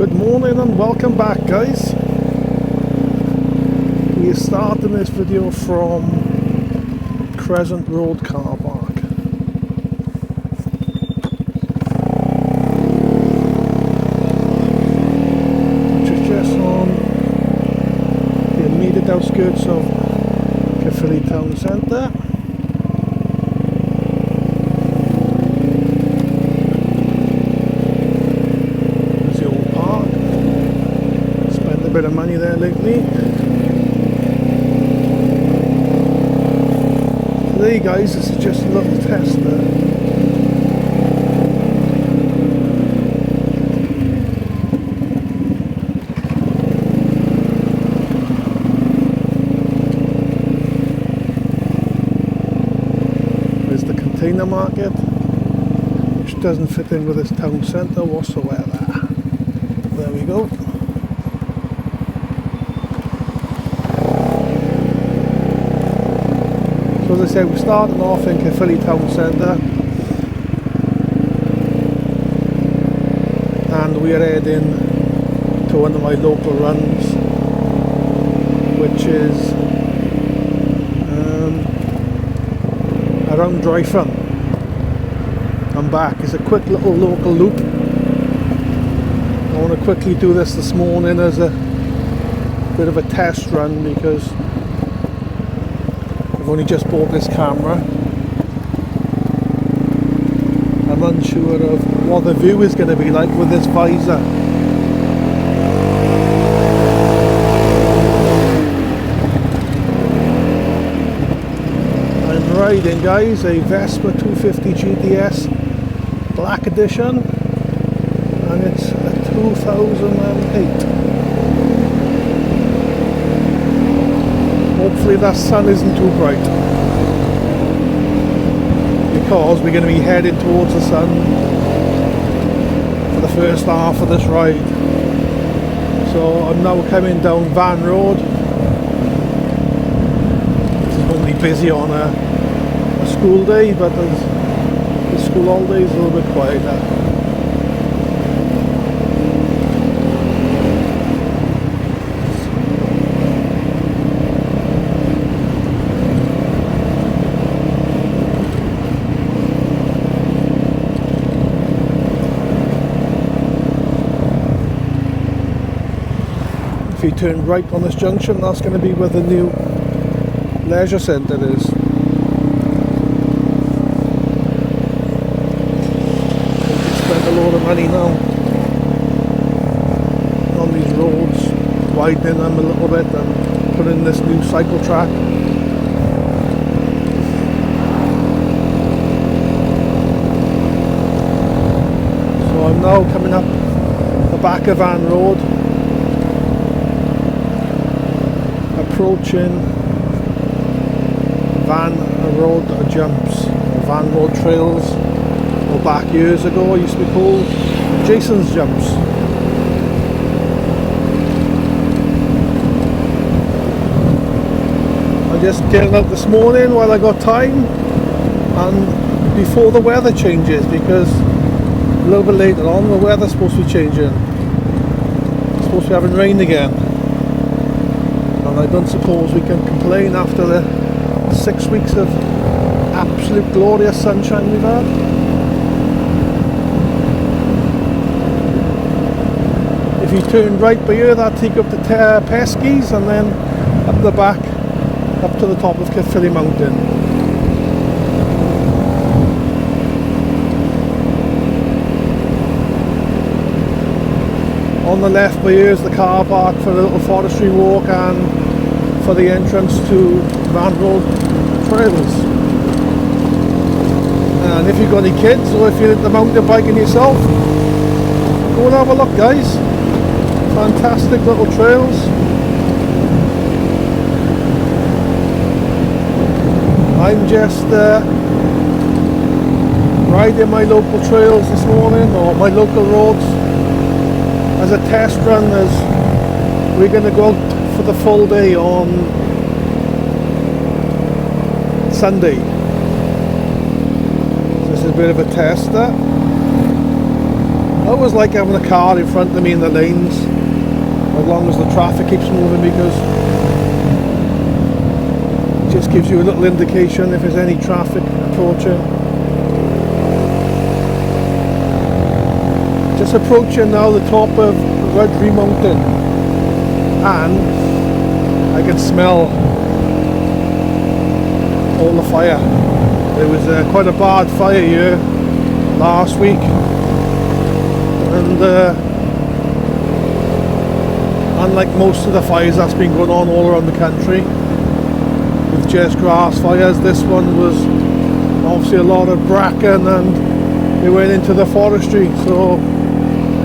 Good morning and welcome back, guys. We are starting this video from Crescent Road car park. Which is just on the immediate outskirts of Caerphilly town centre. Bit of money there lately. Today, guys, this is just a little test there. There's the container market, which doesn't fit in with this town centre whatsoever. There we go. So as I said, we're starting off in Caerphilly town centre and we are heading to one of my local runs, which is around Dryfern and back. It's a quick little local loop. I want to quickly do this morning as a bit of a test run because I've only just bought this camera. I'm unsure of what the view is going to be like with this visor. I'm riding, guys, a Vespa 250 GTS Black Edition, and it's a 2008. Hopefully that sun isn't too bright, because we're going to be heading towards the sun for the first half of this ride. So I'm now coming down Van Road. It's normally busy on a school day, but the school holiday is a little bit quieter. If you turn right on this junction, that's going to be where the new leisure centre is. Spend a lot of money now on these roads, widening them a little bit and putting in this new cycle track. So I'm now coming up the back of Van Road, approaching Van Road jumps, Van Road trails, or back years ago used to be called Jason's jumps. I just getting up this morning while I got time and before the weather changes, because a little bit later on the weather's supposed to be changing. It's supposed to be having rain again. And I don't suppose we can complain after the 6 weeks of absolute glorious sunshine we've had. If you turn right by here, that'll take you up to Pesky's and then up the back, up to the top of Caerphilly Mountain. On the left by here is the car park for the little forestry walk and for the entrance to Van Road trails. And if you've got any kids or if you're into mountain biking yourself, go and have a look, guys. Fantastic little trails. I'm just riding my local trails this morning, or my local roads, as a test run, as we're going to go for the full day on Sunday. So this is a bit of a tester. I always like having a car in front of me in the lanes, as long as the traffic keeps moving, because it just gives you a little indication if there's any traffic approaching. Just approaching now the top of Rudbury Mountain, and I can smell all the fire. There was quite a bad fire here last week, and unlike most of the fires that's been going on all around the country with just grass fires, this one was obviously a lot of bracken, and it went into the forestry. So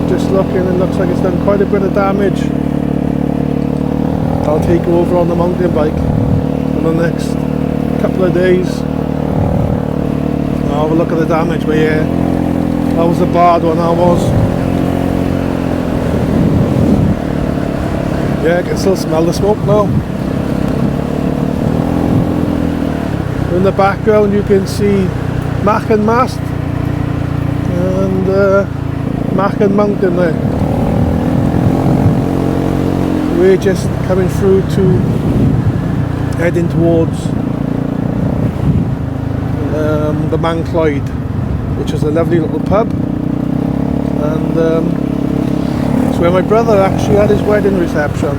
just looking, it looks like it's done quite a bit of damage. I'll take over on the mountain bike for the next couple of days. I'll have a look at the damage, but yeah, that was a bad one. That was. Yeah, I can still smell the smoke now. In the background you can see Machen Mast and Machen Mountain there. We're just coming through to heading towards the Man Cloyd, which is a lovely little pub, and it's where my brother actually had his wedding reception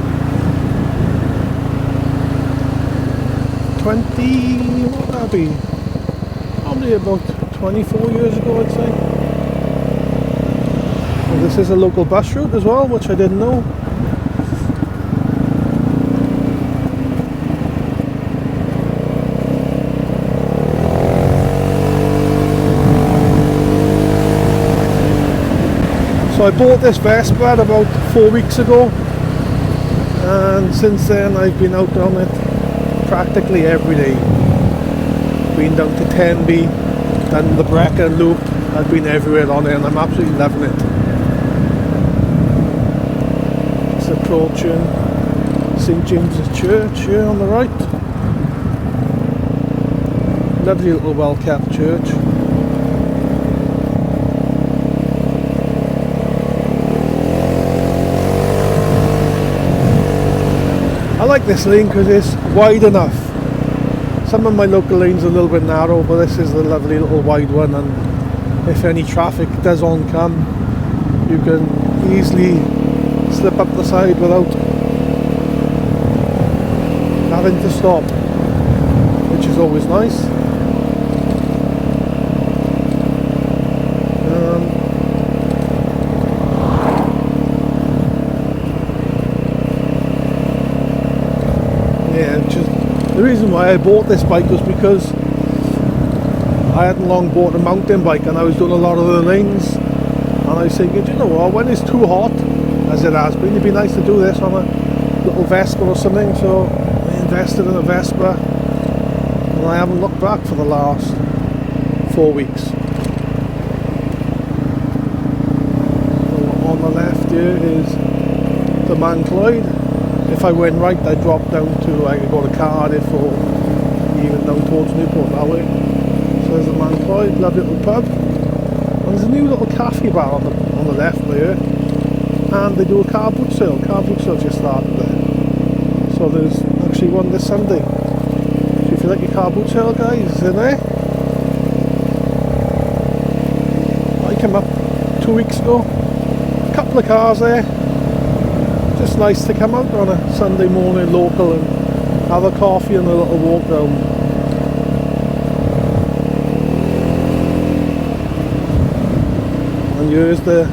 what would that be, probably about 24 years ago, I'd say. And this is a local bus route as well, which I didn't know. So I bought this Vespa about 4 weeks ago, and since then I've been out on it practically every day. Been down to Tenby, done the Brecon Loop, I've been everywhere on it, and I'm absolutely loving it. It's approaching St James's Church here on the right. Lovely little well kept church. I like this lane because it's wide enough. Some of my local lanes are a little bit narrow, but this is a lovely little wide one, and if any traffic does oncome, you can easily slip up the side without having to stop, which is always nice. The reason why I bought this bike was because I hadn't long bought a mountain bike, and I was doing a lot of the lanes, and I was thinking, you know what, when it's too hot, as it has been, it'd be nice to do this on a little Vespa or something. So I invested in a Vespa, and I haven't looked back for the last 4 weeks. So on the left here is the Man Cloyd. If I went right, I'd drop down to, I could go to Cardiff or even down towards Newport that way. So there's the Man Cloyd, lovely little pub. And there's a new little cafe bar on the left there. And they do a car boot sale. Car boot sale just started there. So there's actually one this Sunday. So if you like your car boot sale, guys, it's in there. I came up 2 weeks ago. A couple of cars there. Just nice to come out on a Sunday morning local and have a coffee and a little walk down. And here's the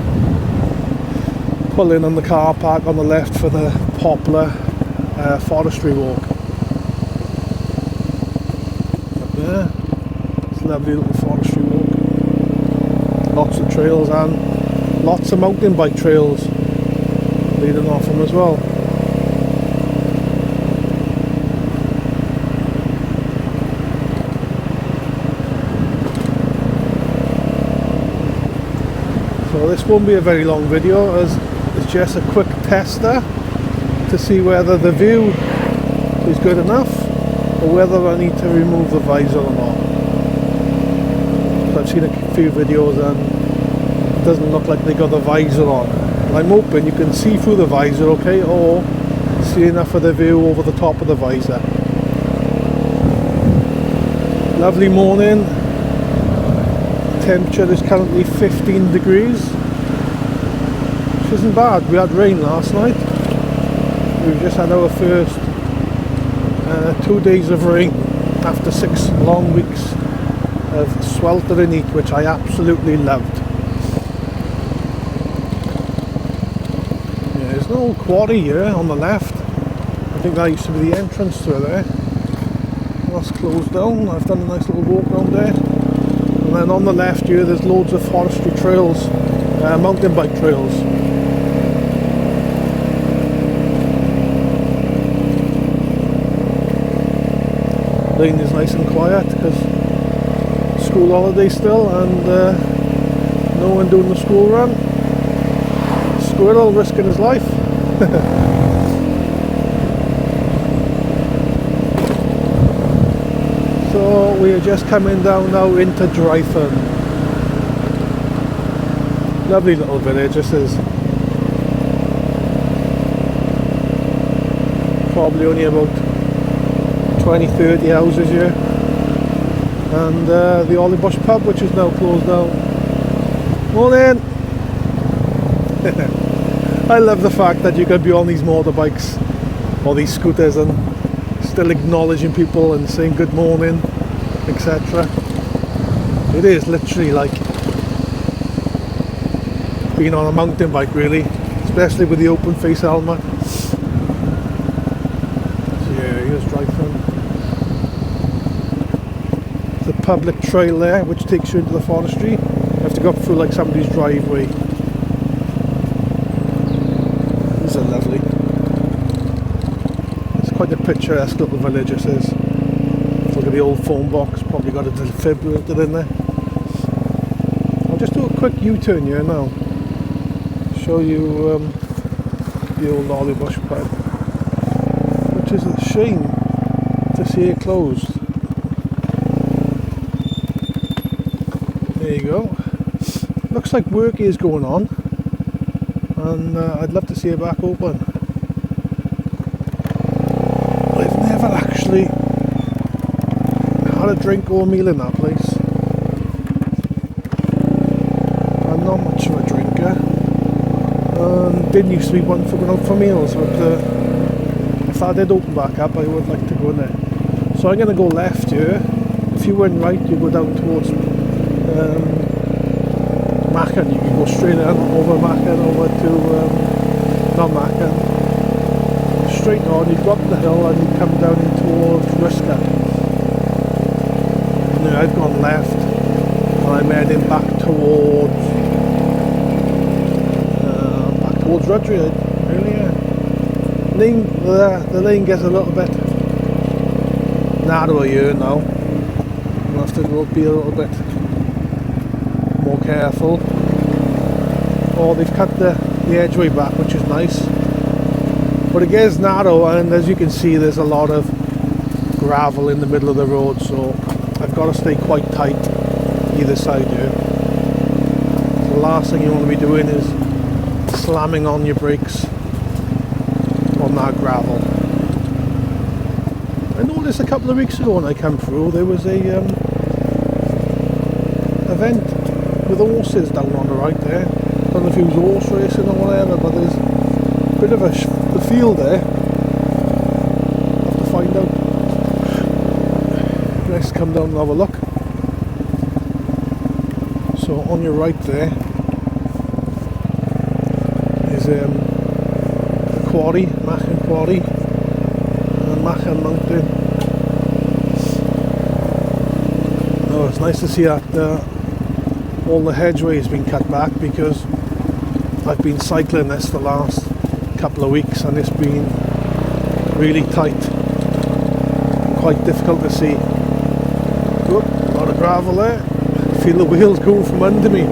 pull in on the car park on the left for the Poplar forestry walk. Up there, it's a lovely little forestry walk. Lots of trails and lots of mountain bike trails leading off them as well. So this won't be a very long video, as it's just a quick tester to see whether the view is good enough or whether I need to remove the visor or not. So I've seen a few videos and doesn't look like they got the visor on. I'm hoping you can see through the visor, okay, or see enough of the view over the top of the visor. Lovely morning. Temperature is currently 15 degrees, which isn't bad. We had rain last night. We've just had our first 2 days of rain after 6 long weeks of sweltering heat, which I absolutely loved. Yeah, there's an old quarry here on the left. I think that used to be the entrance to it there. That's closed down. I've done a nice little walk around there. And then on the left here there's loads of forestry trails, mountain bike trails. Lane is nice and quiet because school holiday still, and no one doing the school run. Squirrel risking his life. So we are just coming down now into Dryford. Lovely little village this is. Probably only about 20-30 houses here. And the Ollybush pub, which is now closed down. Morning! I love the fact that you can be on these motorbikes or these scooters and still acknowledging people and saying good morning, etc. It is literally like being on a mountain bike, really, especially with the open face helmet. So yeah, here's Dryford. The public trail there, which takes you into the forestry. You have to go up through like somebody's driveway. These are lovely. It's quite a picturesque little village this is. Look at the old phone box, probably got a defibrillator in there. I'll just do a quick U-turn here now. Show you the old Ollybush pub, which is a shame to see it closed. There you go. Looks like work is going on, and I'd love to see it back open. I've never actually had a drink or a meal in that place. I'm not much of a drinker. Didn't used to be one for going out for meals, but if that did open back up, I would like to go in there. So I'm going to go left here. If you went right, you go down towards Machen. You can go straight in over Machen, over to not Machen. Straight on, you go up the hill and you come down in towards Risca. Now I've gone left and I'm heading back towards Rudgery, really, yeah. The lane gets a little bit narrower here now. We'll have to be a little bit more careful. Oh, they've cut the edgeway back, which is nice. But it gets narrow, and as you can see, there's a lot of gravel in the middle of the road, so I've got to stay quite tight either side here. So the last thing you want to be doing is slamming on your brakes on that gravel. I noticed a couple of weeks ago when I came through there was a event with horses down on the right there. I don't know if it was horse racing or whatever, but there's a bit of the field there. I'll have to find out. Let's come down and have a look. So on your right there the quarry, Machen Quarry, and Machen Mountain. Oh, it's nice to see that all the hedgeway has been cut back, because I've been cycling this the last couple of weeks and it's been really tight and quite difficult to see. Oh, a lot of gravel there. I feel the wheels going from under me.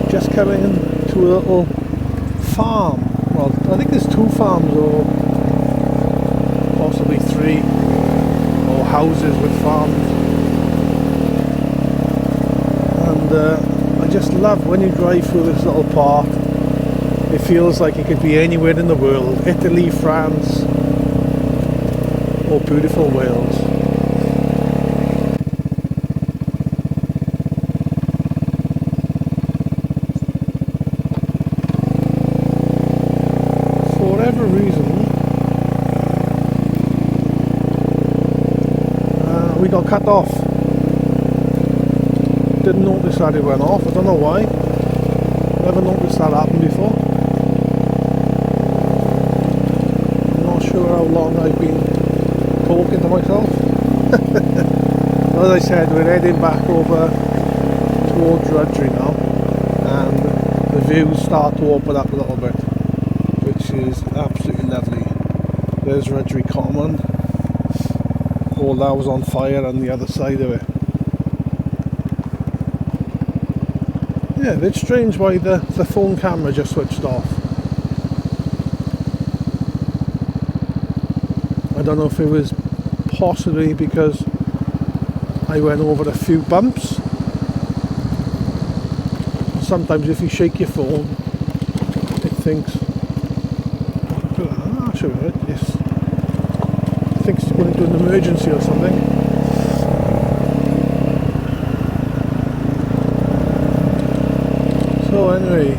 Just coming into a little farm. Well, I think there's two farms, or possibly 3, or houses with farms. And I just love when you drive through this little park. It feels like it could be anywhere in the world. Italy, France, or beautiful Wales. For whatever reason, we got cut off. Didn't notice that it went off. I don't know why. Never noticed that happened before. I'm not sure how long I've been talking to myself. As I said, we're heading back over towards Rudgery now, and the views start to open up a little bit, which is absolutely lovely. There's Rudgery Common. All that was on fire on the other side of it. Yeah, it's strange why the phone camera just switched off. I don't know if it was possibly because I went over a few bumps. Sometimes if you shake your phone, it thinks, I'm not sure, yes, it thinks it's going into an emergency or something. So anyway,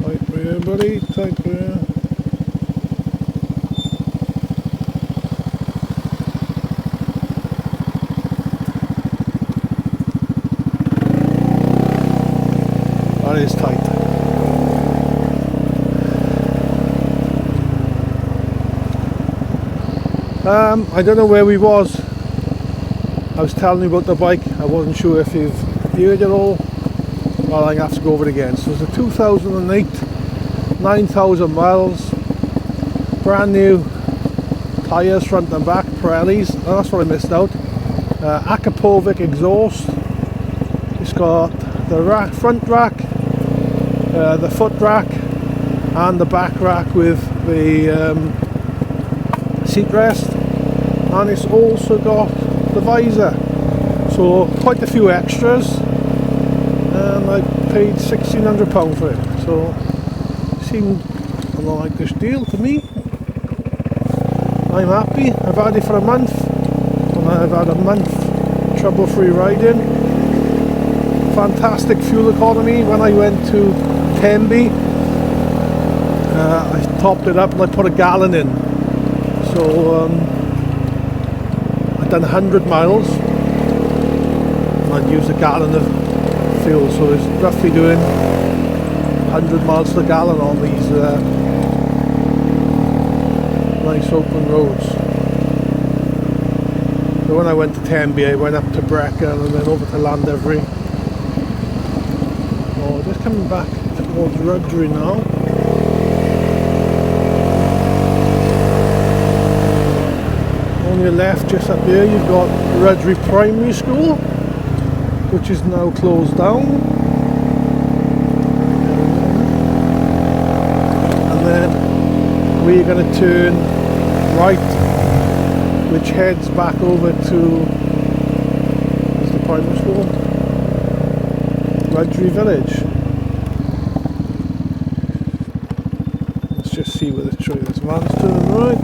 tight rear buddy, tight rear. That is tight. I don't know where we was. I was telling you about the bike. I wasn't sure if you've heard it all. Well, I have to go over it again. So it's a 2008, 9,000 miles, brand new tyres front and back, Pirellis. Oh, that's what I missed out. Akapovic exhaust. It's got the front rack, the foot rack, and the back rack with the seat rest, and it's also got the visor, so quite a few extras, and I paid £1,600 for it, so it seemed a lot like this deal to me. I'm happy. I've had it for a month, and I've had a month trouble-free riding. Fantastic fuel economy. When I went to Tenby, I topped it up and I put a gallon in, so I'd done 100 miles and I'd used a gallon of fuel, so it's roughly doing 100 miles to the gallon on these nice open roads. So when I went to Tenby, I went up to Brecon and then over to Llandovery. Oh, just coming back towards Rudgery now. On your left, just up there, you've got Rudgery Primary School, which is now closed down. And then we're going to turn right, which heads back over to, where's the primary school? Rudgery Village. Let's just see where the this van's turning right.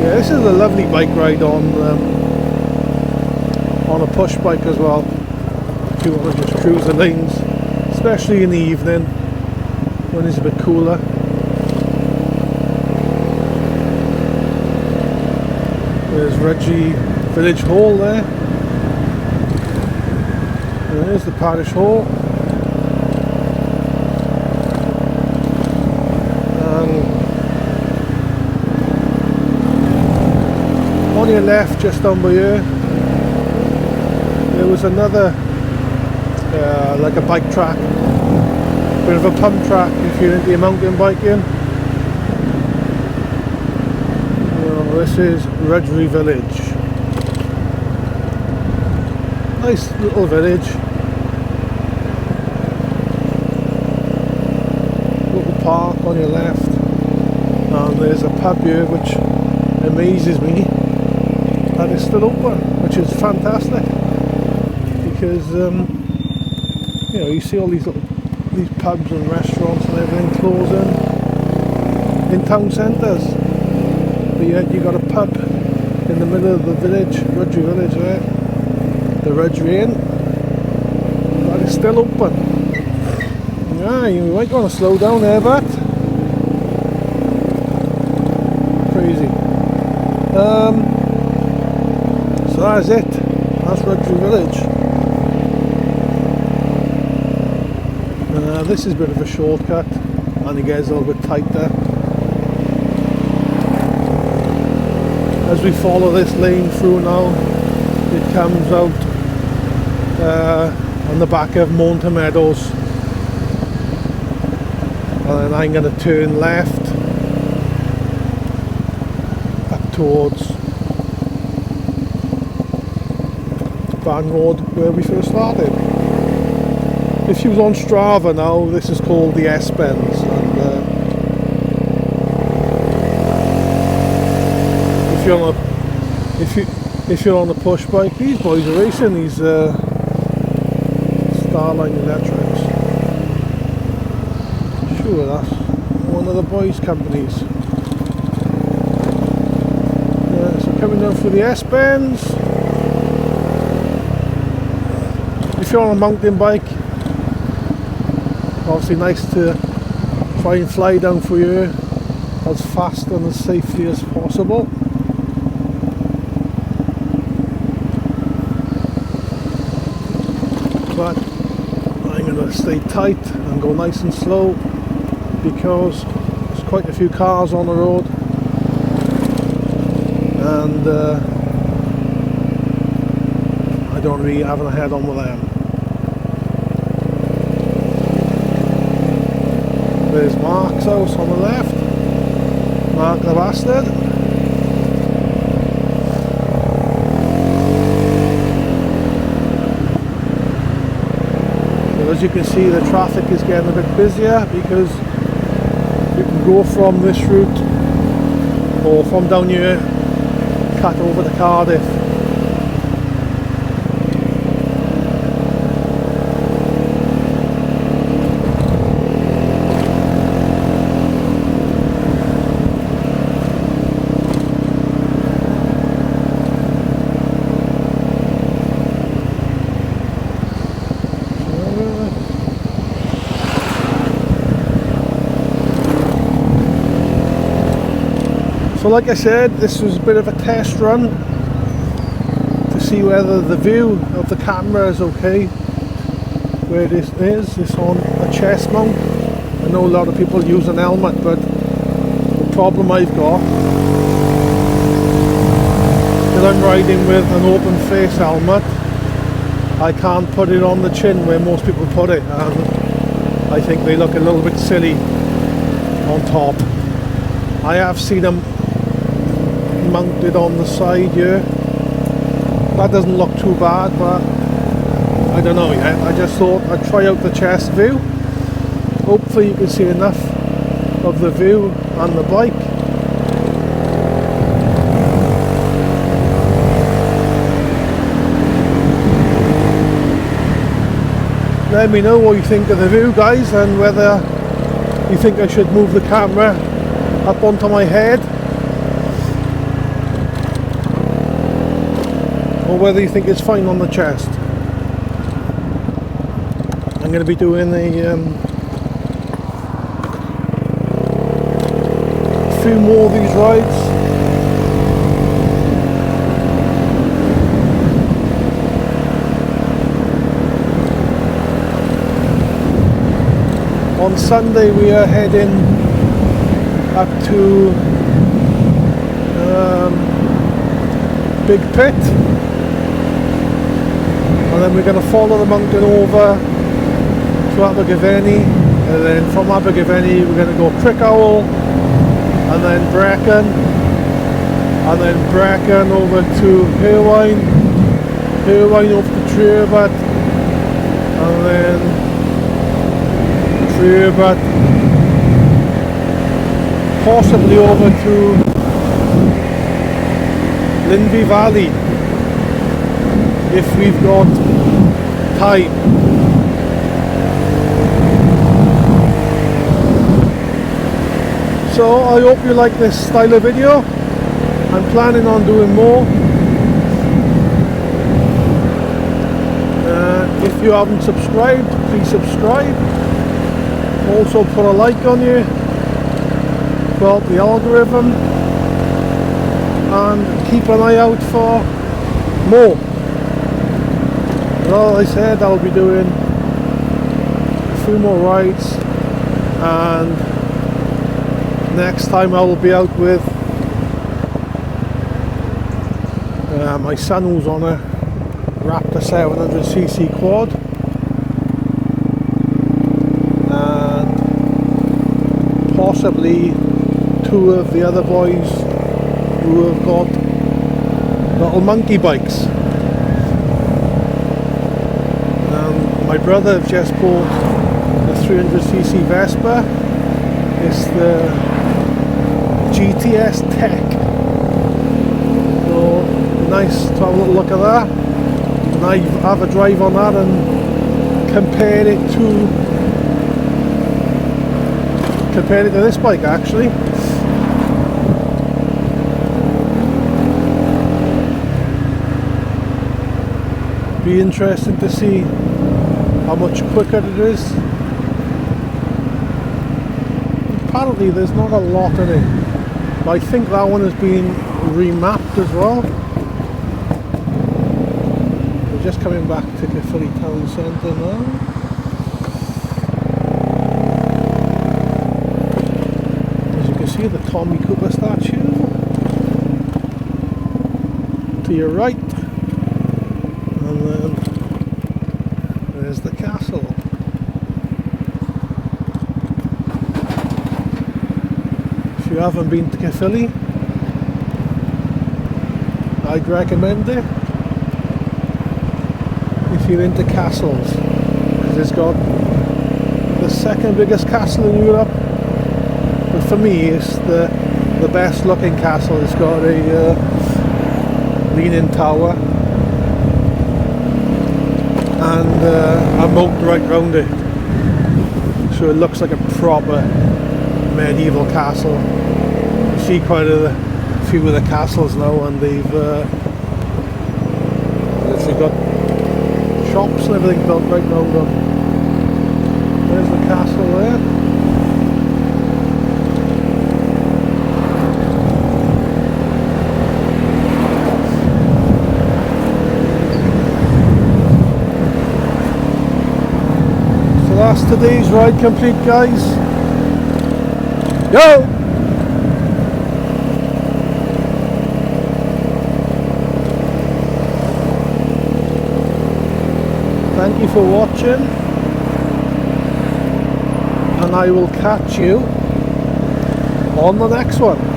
Yeah, this is a lovely bike ride on a push bike as well. If you want to just cruise the lanes, especially in the evening when it's a bit cooler. There's Rudgery Village Hall there. And there's the parish hall. On your left, just down by here, there was another like a bike track, bit of a pump track if you're into your mountain biking. This is Rudgery Village. Nice little village. on your left, and there's a pub here which amazes me that it's still open, which is fantastic, because you know, you see all these pubs and restaurants and everything closing in town centres, but yet you got a pub in the middle of the village, Rudgery village there, the Rudgery Inn, that is still open. Yeah, you might want to slow down there, but crazy. So that's it. That's Rudgery Village. This is a bit of a shortcut, and it gets a little bit tighter. As we follow this lane through now, it comes out on the back of Mountain Meadows. And I'm going to turn left up towards Van Road where we first started. If you was on Strava now, this is called the S-Bends, and if you're on a push bike, these boys are racing these Starline Electrics. Sure, that's one of the boys' companies. So coming down through the S-Bends. If you're on a mountain bike, obviously nice to try and fly down through here as fast and as safely as possible. But I'm going to stay tight and go nice and slow, because there's quite a few cars on the road, and I don't really have a head on with them. There's Mark's house on the left, Mark the bastard. So as you can see, the traffic is getting a bit busier, because you can go from this route or from down here, cut over to Cardiff. So like I said, this was a bit of a test run to see whether the view of the camera is okay. Where this is, it's on a chest mount. I know a lot of people use an helmet, but the problem I've got is I'm riding with an open face helmet. I can't put it on the chin where most people put it, and I think they look a little bit silly on top. I have seen them mounted on the side here. That doesn't look too bad, but I don't know yet. I just thought I'd try out the chest view. Hopefully you can see enough of the view on the bike. Let me know what you think of the view, guys, and whether you think I should move the camera up onto my head, or whether you think it's fine on the chest. I'm going to be doing a few more of these rides. On Sunday we are heading up to Big Pit, and then we're going to follow the mountain over to Abergavenny, and then from Abergavenny we're going to go Crickhowell, and then Brecon, and then Brecon over to Hirwine, Hirwine over to Treorbat, and then Treorbat possibly over to Linby Valley if we've got time. So I hope you like this style of video. I'm planning on doing more. If you haven't subscribed, please subscribe. Also put a like on you to help the algorithm, and keep an eye out for more. Well, I said I'll be doing a few more rides, and next time I will be out with my son, who's on a Raptor 700cc quad, and possibly two of the other boys who have got little monkey bikes. My brother just bought the 300cc Vespa. It's the GTS Tech. So nice to have a little look at that, and I have a drive on that and compared it to this bike actually. Be interesting to see how much quicker it is. Apparently there's not a lot in it, but I think that one has been remapped as well. We're just coming back to Caerphilly town centre now. As you can see, the Tommy Cooper statue to your right, and then there's the castle. If you haven't been to Caerphilly, I'd recommend it if you're into castles, because it's got the second biggest castle in Europe, but for me it's the best looking castle. It's got a leaning tower and a moat right round it, so it looks like a proper medieval castle. You see quite a few of the castles now, and they've literally got shops and everything built right round them. There's the castle there. That's today's ride complete, guys. Yo! Thank you for watching, and I will catch you on the next one.